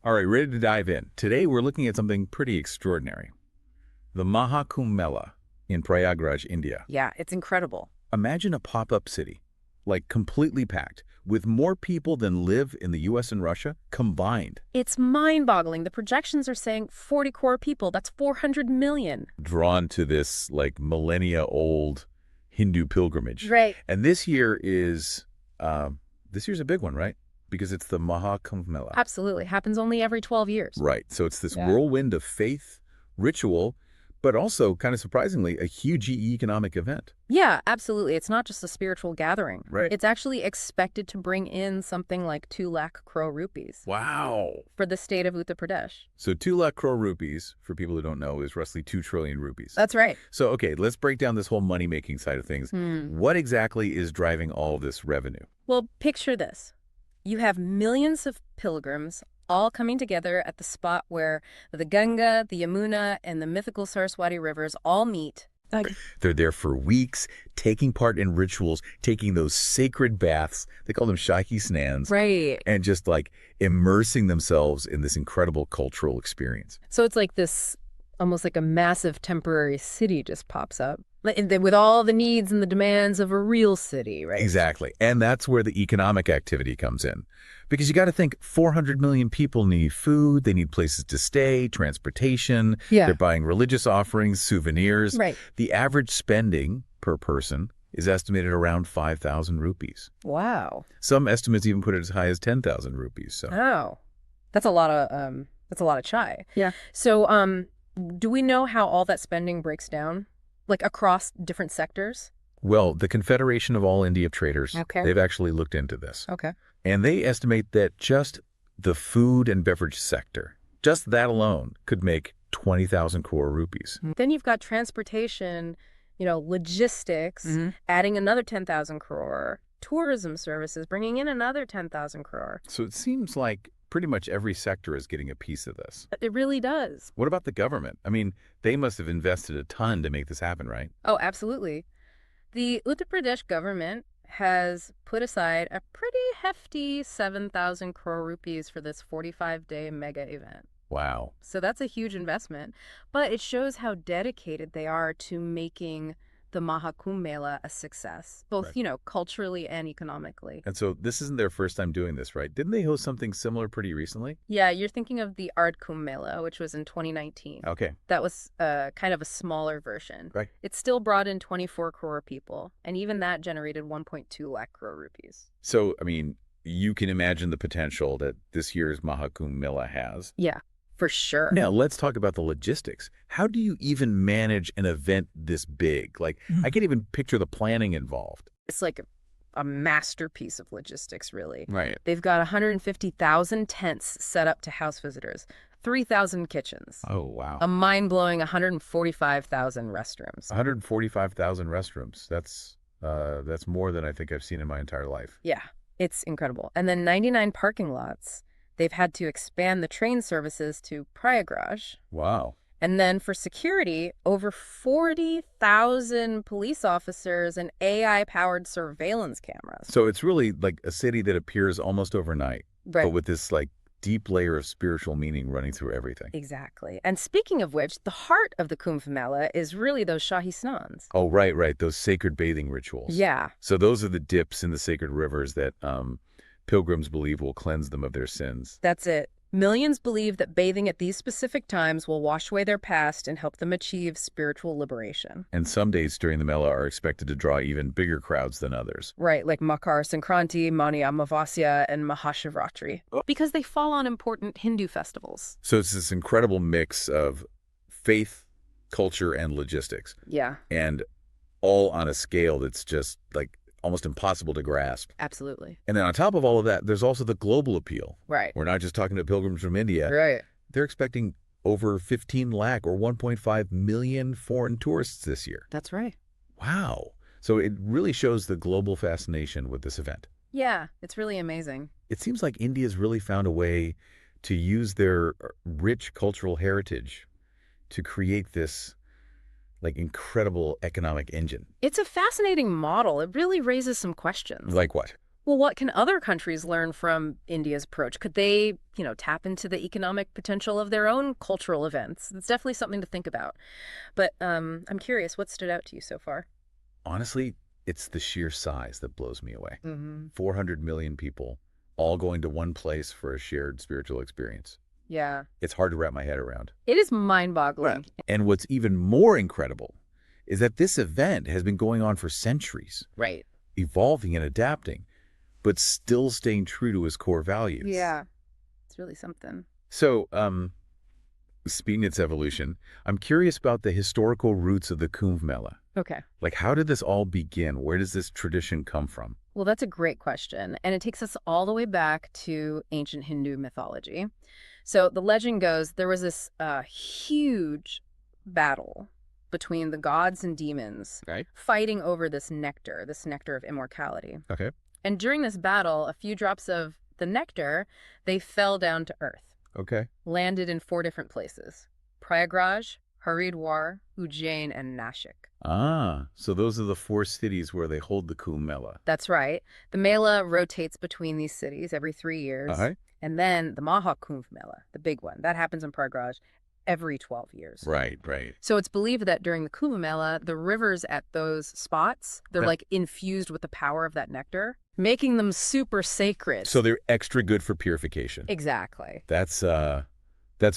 All right, ready to dive in. Today we're looking at something pretty extraordinary. The Maha Kumbh Mela in Prayagraj, India. Yeah, it's incredible. Imagine a pop-up city, like completely packed, with more people than live in the US and Russia combined. It's mind-boggling. The projections are saying 40 crore people. That's 400 million. Drawn to this like millennia-old Hindu pilgrimage. Right. And this year's a big one, right? Because it's the Maha Kumbh Mela. Absolutely. Happens only every 12 years. Right. So it's this whirlwind of faith, ritual, but also, kind of surprisingly, a huge economic event. Yeah, absolutely. It's not just a spiritual gathering. Right. It's actually expected to bring in something like 2 lakh crore rupees. Wow. For the state of Uttar Pradesh. So 2 lakh crore rupees, for people who don't know, is roughly 2 trillion rupees. That's right. So, okay, let's break down this whole money-making side of things. What exactly is driving all of this revenue? Well, picture this. You have millions of pilgrims all coming together at the spot where the Ganga, the Yamuna, and the mythical Saraswati rivers all meet. They're there for weeks, taking part in rituals, taking those sacred baths. They call them Shahi Snans. Right. And just like immersing themselves in this incredible cultural experience. So it's like this, almost like a massive temporary city just pops up. With all the needs and the demands of a real city, right? Exactly. And that's where the economic activity comes in. Because you got to think 400 million people need food, they need places to stay, transportation, they're buying religious offerings, souvenirs. Right. The average spending per person is estimated around 5,000 rupees. Wow. Some estimates even put it as high as 10,000 rupees. So. Oh, that's a lot of chai. Yeah. So, do we know how all that spending breaks down? Like across different sectors? Well, the Confederation of All India Traders, they've actually looked into this. Okay. And they estimate that just the food and beverage sector, just that alone, could make 20,000 crore rupees. Then you've got transportation, logistics, adding another 10,000 crore, tourism services, bringing in another 10,000 crore. So it seems like pretty much every sector is getting a piece of this. It really does. What about the government? I mean, they must have invested a ton to make this happen, right? Oh, absolutely. The Uttar Pradesh government has put aside a pretty hefty 7,000 crore rupees for this 45-day mega event. Wow. So that's a huge investment, but it shows how dedicated they are to making the Maha Kumbh Mela a success, both, culturally and economically. And so this isn't their first time doing this, right? Didn't they host something similar pretty recently? Yeah, you're thinking of the Art Kumbh Mela, which was in 2019. Okay. That was kind of a smaller version. Right. It still brought in 24 crore people, and even that generated 1.2 lakh crore rupees. So, I mean, you can imagine the potential that this year's Maha Kumbh Mela has. Yeah. For sure. Now, let's talk about the logistics. How do you even manage an event this big? Like, I can't even picture the planning involved. It's like a masterpiece of logistics, really. Right. They've got 150,000 tents set up to house visitors, 3,000 kitchens. Oh, wow. A mind-blowing 145,000 restrooms. 145,000 restrooms. That's more than I think I've seen in my entire life. Yeah, it's incredible. And then 99 parking lots. They've had to expand the train services to Prayagraj. Wow. And then for security, over 40,000 police officers and AI-powered surveillance cameras. So it's really like a city that appears almost overnight, right, but with this like deep layer of spiritual meaning running through everything. Exactly. And speaking of which, the heart of the Kumbh Mela is really those Shahi Snans. Oh, right. Those sacred bathing rituals. Yeah. So those are the dips in the sacred rivers that pilgrims believe will cleanse them of their sins. That's it. Millions believe that bathing at these specific times will wash away their past and help them achieve spiritual liberation. And some days during the Mela are expected to draw even bigger crowds than others. Right, like Makar Sankranti, Mani Amavasya, and Mahashivratri, because they fall on important Hindu festivals. So it's this incredible mix of faith, culture, and logistics. Yeah. And all on a scale that's just like almost impossible to grasp. Absolutely. And then on top of all of that, there's also the global appeal. Right. We're not just talking to pilgrims from India. Right. They're expecting over 15 lakh or 1.5 million foreign tourists this year. That's right. Wow. So it really shows the global fascination with this event. Yeah, it's really amazing. It seems like India's really found a way to use their rich cultural heritage to create this like incredible economic engine. It's a fascinating model. It really raises some questions. Like what? Well, what can other countries learn from India's approach? Could they, tap into the economic potential of their own cultural events? It's definitely something to think about. But I'm curious, what stood out to you so far? Honestly, it's the sheer size that blows me away. Mm-hmm. 400 million people all going to one place for a shared spiritual experience. Yeah. It's hard to wrap my head around. It is mind-boggling. And what's even more incredible is that this event has been going on for centuries. Right. Evolving and adapting, but still staying true to his core values. Yeah. It's really something. So, speaking of its evolution, I'm curious about the historical roots of the Kumbh Mela. Okay. Like, how did this all begin? Where does this tradition come from? Well, that's a great question. And it takes us all the way back to ancient Hindu mythology. So the legend goes there was this huge battle between the gods and demons fighting over this nectar of immortality. Okay. And during this battle, a few drops of the nectar, they fell down to earth. Okay. Landed in 4 different places: Prayagraj, Haridwar, Ujjain, and Nashik. Ah, so those are the 4 cities where they hold the Kumbh Mela. That's right. The Mela rotates between these cities every 3 years. And then the Maha Kumbh Mela, the big one, that happens in Prayagraj every 12 years. Right. So it's believed that during the Kumbh Mela, the rivers at those spots, they're like infused with the power of that nectar, making them super sacred. So they're extra good for purification. Exactly. That's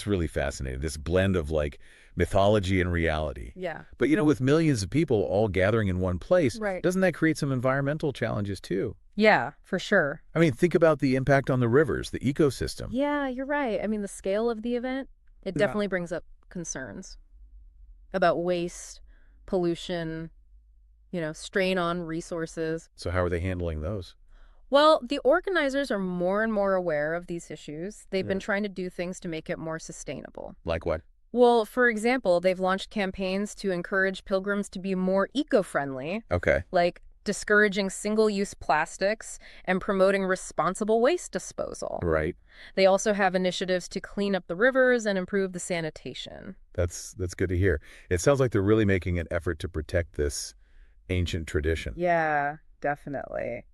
really fascinating. This blend of like mythology and reality. Yeah. But with millions of people all gathering in one place, right, doesn't that create some environmental challenges too? Yeah, for sure. I mean, think about the impact on the rivers, the ecosystem. Yeah, you're right. I mean, the scale of the event, it definitely brings up concerns about waste, pollution, strain on resources. So how are they handling those? Well, the organizers are more and more aware of these issues. They've been trying to do things to make it more sustainable. Like what? Well, for example, they've launched campaigns to encourage pilgrims to be more eco-friendly. Okay. Like discouraging single-use plastics and promoting responsible waste disposal. Right. They also have initiatives to clean up the rivers and improve the sanitation. That's good to hear. It sounds like they're really making an effort to protect this ancient tradition. Yeah, definitely.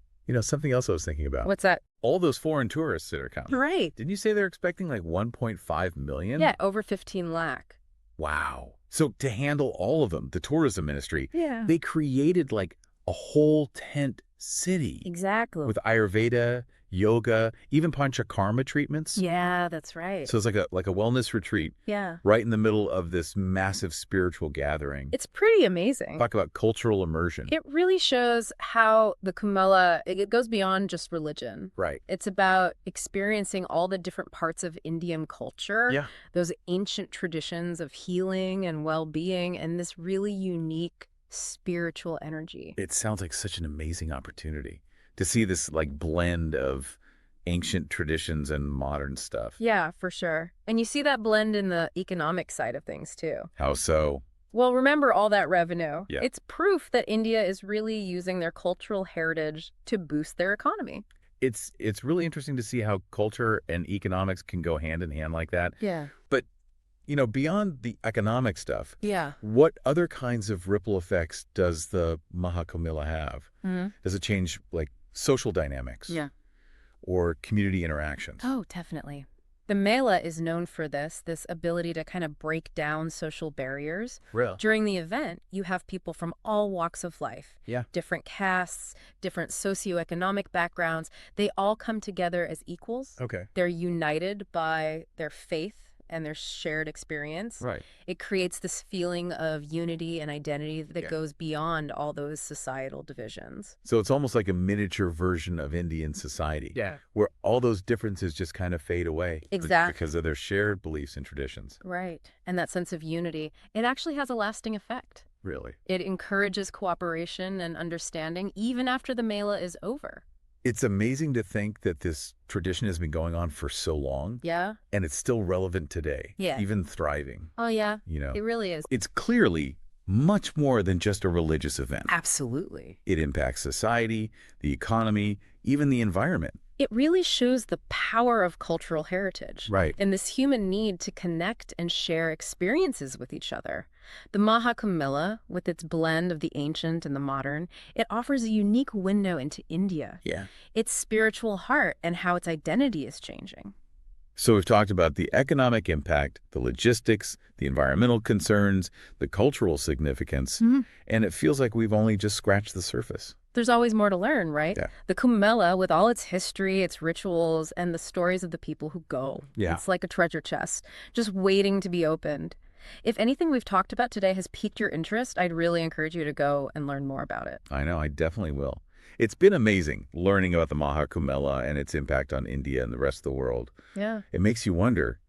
Something else I was thinking about. What's that? All those foreign tourists that are coming. Right. Didn't you say they're expecting like 1.5 million? Yeah, over 15 lakh. Wow. So to handle all of them, the tourism ministry, yeah, they created like a whole tent city. Exactly. With Ayurveda, yoga, even panchakarma treatments. Yeah, that's right. So it's like a wellness retreat. Yeah. Right in the middle of this massive spiritual gathering. It's pretty amazing. Talk about cultural immersion. It really shows how the Kumbh Mela, it goes beyond just religion. Right. It's about experiencing all the different parts of Indian culture. Yeah. Those ancient traditions of healing and well-being and this really unique spiritual energy. It sounds like such an amazing opportunity to see this like blend of ancient traditions and modern stuff. Yeah, for sure. And you see that blend in the economic side of things too. How so? Well, remember all that revenue. Yeah. It's proof that India is really using their cultural heritage to boost their economy. It's really interesting to see how culture and economics can go hand in hand like that. Yeah. But beyond the economic stuff, yeah, what other kinds of ripple effects does the Maha Kumbh Mela have? Mm-hmm. Does it change like social dynamics? Yeah. Or community interactions? Oh, definitely. The Mela is known for this ability to kind of break down social barriers. Really? During the event, you have people from all walks of life. Yeah. Different castes, different socioeconomic backgrounds. They all come together as equals. Okay. They're united by their faith and their shared experience. Right. It creates this feeling of unity and identity that goes beyond all those societal divisions. So it's almost like a miniature version of Indian society. Yeah. Where all those differences just kind of fade away. Exactly. Because of their shared beliefs and traditions. Right. And that sense of unity, it actually has a lasting effect. Really? It encourages cooperation and understanding even after the Mela is over. It's amazing to think that this tradition has been going on for so long. Yeah. And it's still relevant today. Yeah. Even thriving. Oh, yeah. It really is. It's clearly much more than just a religious event. Absolutely. It impacts society, the economy, even the environment. It really shows the power of cultural heritage. Right. And this human need to connect and share experiences with each other. The Maha Kumbh Mela, with its blend of the ancient and the modern, it offers a unique window into India, Yeah. its spiritual heart, and how its identity is changing. So we've talked about the economic impact, the logistics, the environmental concerns, the cultural significance, and it feels like we've only just scratched the surface. There's always more to learn, right? Yeah. The Kumbh Mela, with all its history, its rituals, and the stories of the people who go. Yeah. It's like a treasure chest, just waiting to be opened. If anything we've talked about today has piqued your interest, I'd really encourage you to go and learn more about it. I know, I definitely will. It's been amazing learning about the Maha Kumbh Mela and its impact on India and the rest of the world. Yeah. It makes you wonder,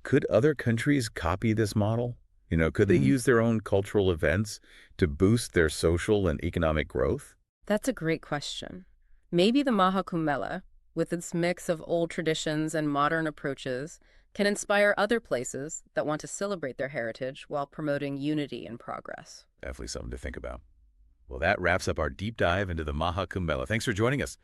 could other countries copy this model? Could they use their own cultural events to boost their social and economic growth? That's a great question. Maybe the Maha Kumbh Mela, with its mix of old traditions and modern approaches, can inspire other places that want to celebrate their heritage while promoting unity and progress. Definitely something to think about. Well, that wraps up our deep dive into the Maha Kumbh Mela. Thanks for joining us.